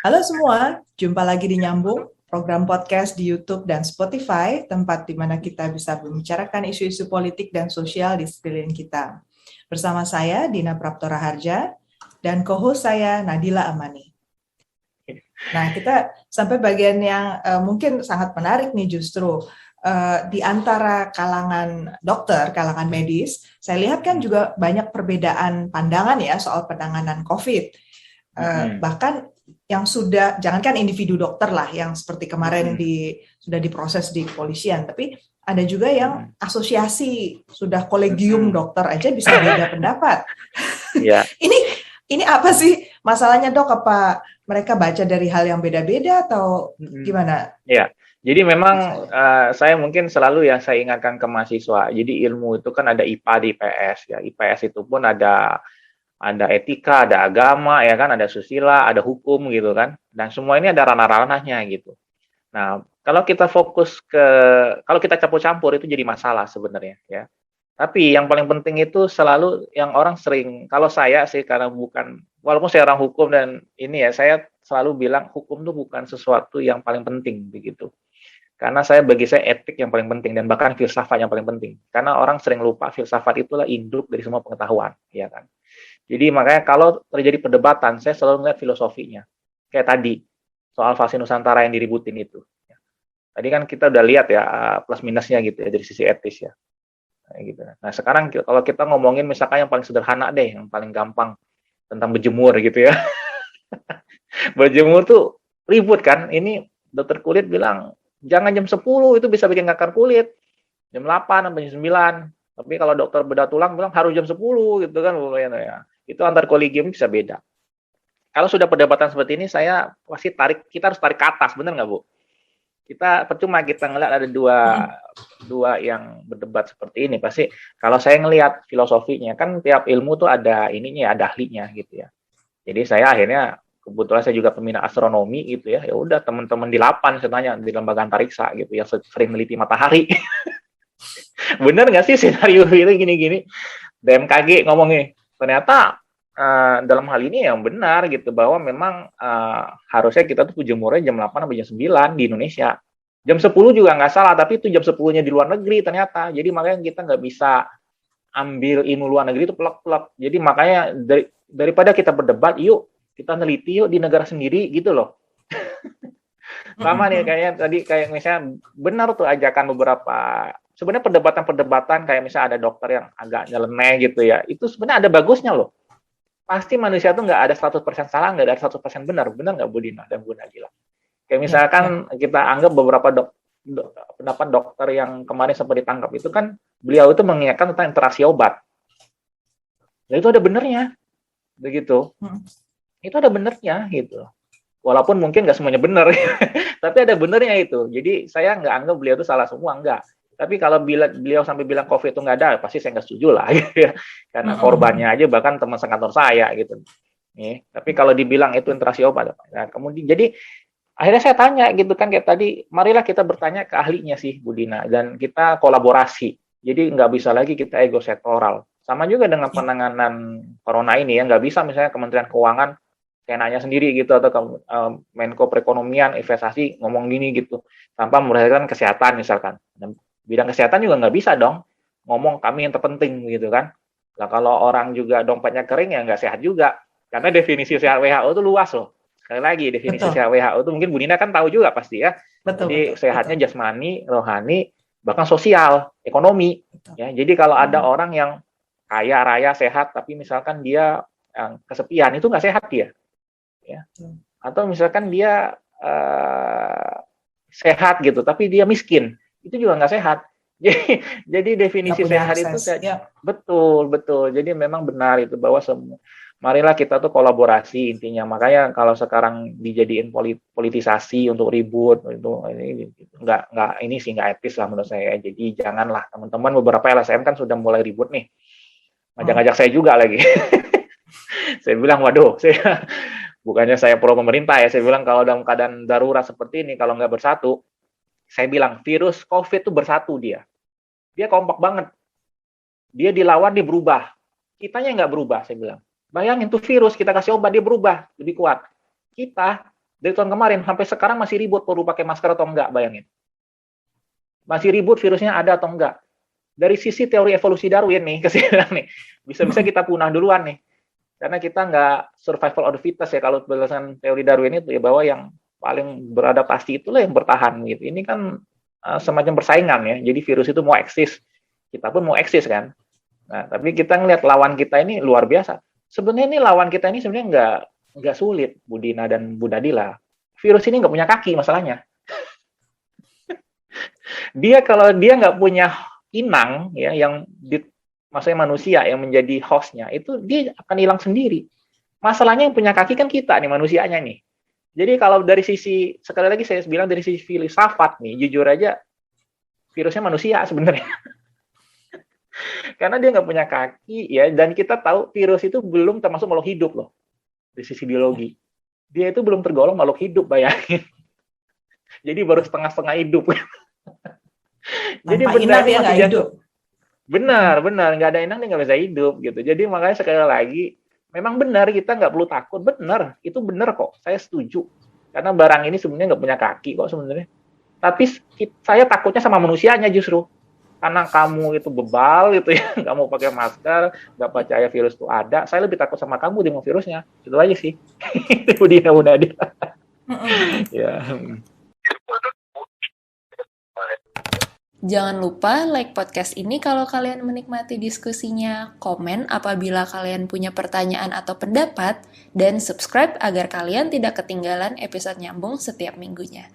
Halo semua, jumpa lagi di Nyambung, program podcast di YouTube dan Spotify, tempat di mana kita bisa membicarakan isu-isu politik dan sosial di sekeliling kita. Bersama saya, Dina Praptora Harja, dan co-host saya, Nadila Amani. Nah, kita sampai bagian yang mungkin sangat menarik nih justru. Di antara kalangan dokter, kalangan medis, saya lihat kan juga banyak perbedaan pandangan ya soal penanganan COVID. Bahkan yang sudah, jangankan individu dokter lah yang seperti kemarin sudah diproses di kepolisian, tapi ada juga yang asosiasi sudah kolegium dokter aja bisa beda pendapat. Ya. Ini apa sih masalahnya, Dok? Apa mereka baca dari hal yang beda-beda atau gimana? Ya. Jadi memang saya mungkin selalu ya saya ingatkan ke mahasiswa. Jadi ilmu itu kan ada IPA di IPS ya. IPS itu pun ada etika, ada agama, ya kan, ada susila, ada hukum gitu kan. Dan semua ini ada ranah-ranahnya gitu. Nah, kalau kita kalau kita campur-campur itu jadi masalah sebenarnya ya. Tapi yang paling penting itu selalu yang orang sering, kalau saya sih karena walaupun saya orang hukum dan ini ya, saya selalu bilang hukum itu bukan sesuatu yang paling penting begitu. Karena bagi saya etik yang paling penting dan bahkan filsafat yang paling penting. Karena orang sering lupa filsafat itulah induk dari semua pengetahuan, ya kan. Jadi makanya kalau terjadi perdebatan, saya selalu melihat filosofinya. Kayak tadi, soal vaksin Nusantara yang diributin itu. Tadi kan kita udah lihat ya plus minusnya gitu ya dari sisi etis ya. Gitu. Nah sekarang kalau kita ngomongin misalkan yang paling sederhana deh, yang paling gampang tentang berjemur gitu ya. Berjemur tuh ribut kan. Ini dokter kulit bilang jangan jam 10 itu bisa bikin kanker kulit. Jam 8 sampai jam 9. Tapi kalau dokter bedah tulang bilang harus jam 10 gitu kan ya. Itu antar kolegium bisa beda. Kalau sudah perdebatan seperti ini kita harus tarik ke atas, benar nggak Bu? Kita percuma kita ngeliat ada dua yang berdebat seperti ini. Pasti kalau saya ngelihat filosofinya kan tiap ilmu tuh ada ininya, ada ahlinya gitu ya. Jadi saya akhirnya kebetulan saya juga peminat astronomi gitu ya. Ya udah teman-teman di LAPAN saya tanya di lembaga antariksa gitu yang sering meneliti matahari. Bener nggak sih senario itu gini-gini? BMKG ngomongnya ternyata dalam hal ini yang benar gitu bahwa memang harusnya kita tuh jemurnya jam 8 sampai jam 9 di Indonesia. Jam 10 juga nggak salah, tapi itu jam 10-nya di luar negeri ternyata. Jadi makanya kita nggak bisa ambil ilmu luar negeri itu plek-plek. Jadi makanya daripada kita berdebat, yuk kita neliti yuk di negara sendiri gitu loh. Sama nih kayak misalnya benar tuh ajakan beberapa sebenarnya perdebatan-perdebatan kayak misalnya ada dokter yang agak nyeleneh gitu ya. Itu sebenarnya ada bagusnya loh. Pasti manusia tuh nggak ada 100% salah, nggak ada 100% benar. Benar nggak Bu Dina dan Bu Nabila? Kayak misalkan kita anggap beberapa pendapat dokter yang kemarin sempat ditangkap itu kan beliau itu mengingatkan tentang interaksi obat. Ya itu ada benernya, begitu. Itu ada benernya gitu. Walaupun mungkin nggak semuanya benar, tapi ada benernya itu. Jadi saya nggak anggap beliau itu salah semua, enggak. Tapi kalau beliau sampai bilang COVID itu nggak ada, pasti saya nggak setuju lah, gitu ya. Karena korbannya aja bahkan teman sekantor saya gitu. Nih, tapi kalau dibilang itu interaksi obat, nah, kemudian jadi akhirnya saya tanya gitu kan kayak tadi, marilah kita bertanya ke ahlinya sih Bu Dina dan kita kolaborasi. Jadi nggak bisa lagi kita ego sektoral. Sama juga dengan penanganan corona ini ya, nggak bisa misalnya Kementerian Keuangan kayak nanya sendiri gitu atau Menko Perekonomian investasi ngomong gini gitu tanpa memperhatikan kesehatan misalkan. Dan bidang kesehatan juga nggak bisa dong ngomong kami yang terpenting gitu kan. Nah kalau orang juga dompetnya kering ya nggak sehat juga karena definisi sehat WHO itu luas loh. Sekali lagi definisi sehat WHO itu mungkin Bu Nina kan tahu juga pasti ya. Jadi sehatnya jasmani, rohani, bahkan sosial, ekonomi. Ya jadi kalau ada orang yang kaya raya sehat tapi misalkan dia kesepian itu nggak sehat dia. Ya. Atau misalkan dia sehat gitu, tapi dia miskin, itu juga nggak sehat. Jadi definisi sehat itu betul. Jadi memang benar itu bahwa marilah kita tuh kolaborasi intinya. Makanya kalau sekarang dijadiin politisasi untuk ribut itu ini nggak ini sih nggak etis lah menurut saya. Jadi janganlah teman-teman beberapa LSM kan sudah mulai ribut nih, ngajak-ngajak saya juga lagi. Saya bilang waduh, bukannya saya pro pemerintah ya, saya bilang kalau dalam keadaan darurat seperti ini, kalau nggak bersatu, saya bilang virus COVID itu bersatu dia. Dia kompak banget. Dia dilawan, dia berubah. Kitanya nggak berubah, saya bilang. Bayangin tuh virus, kita kasih obat, dia berubah, lebih kuat. Kita dari tahun kemarin sampai sekarang masih ribut perlu pakai masker atau enggak, bayangin. Masih ribut virusnya ada atau enggak. Dari sisi teori evolusi Darwin nih, nih, bisa-bisa kita punah duluan nih. Karena kita nggak survival of the fittest ya, kalau berdasarkan teori Darwin itu ya, bahwa yang paling beradaptasi itulah yang bertahan gitu. Ini kan semacam persaingan ya, jadi virus itu mau eksis, kita pun mau eksis kan. Nah, tapi kita ngelihat lawan kita ini luar biasa. Sebenarnya ini lawan kita ini sebenarnya nggak sulit, Budina dan Bu Nadila. Virus ini nggak punya kaki masalahnya. Kalau dia nggak punya inang ya, yang maksudnya manusia yang menjadi hostnya, itu dia akan hilang sendiri. Masalahnya yang punya kaki kan kita nih, manusianya nih. Jadi kalau dari sisi, sekali lagi saya bilang dari sisi filsafat nih, jujur aja virusnya manusia sebenarnya. Karena dia nggak punya kaki ya, dan kita tahu virus itu belum termasuk makhluk hidup loh dari sisi biologi. Dia itu belum tergolong makhluk hidup, bayangin. Jadi baru setengah-setengah hidup. Jadi Tanpa inang dia nggak hidup. Benar, nggak ada inang dia nggak bisa hidup gitu. Jadi makanya sekali lagi, memang benar kita nggak perlu takut. Benar, itu benar kok. Saya setuju. Karena barang ini sebenarnya nggak punya kaki kok sebenarnya. Tapi saya takutnya sama manusianya justru. Karena kamu itu bebal gitu ya, nggak mau pakai masker, nggak percaya virus itu ada. Saya lebih takut sama kamu dengan virusnya. Itu aja sih. Itu dia udah dia. Ya. Jangan lupa like podcast ini kalau kalian menikmati diskusinya, komen apabila kalian punya pertanyaan atau pendapat, dan subscribe agar kalian tidak ketinggalan episode nyambung setiap minggunya.